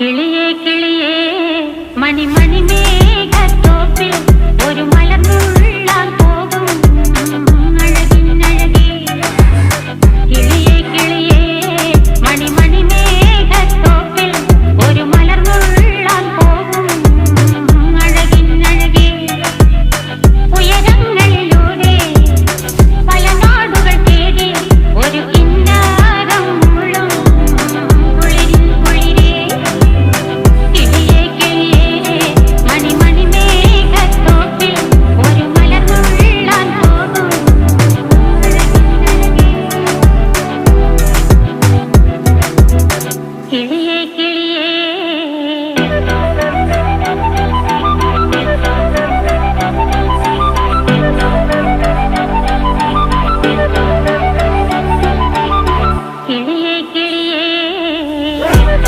കിളിയേ കിളിയേ മണിമണി മേഘത്തോപ്പിൽ ഒരു മലർന്നുള്ളാൻ പോകും അഴകിനഴകേ. കിളിയേ കിളിയേ മണിമണി മേഘത്തോപ്പിൽ ഒരു മലർന്നുള്ളാൻ പോകും അഴകിനഴകേ. ഉയരങ്ങളിലൂടെ പല നാടുകൾ തേടി ഒരു കിന്നാരം മുഴും കുളിരിൻ കുളിരേ. കിളിയേ കിളിയേ മണിമണി മേഘത്തോപ്പിൽ ഒരു മലർന്നുള്ളാൻ പോകും അഴകിനഴകേ. കിളിയേ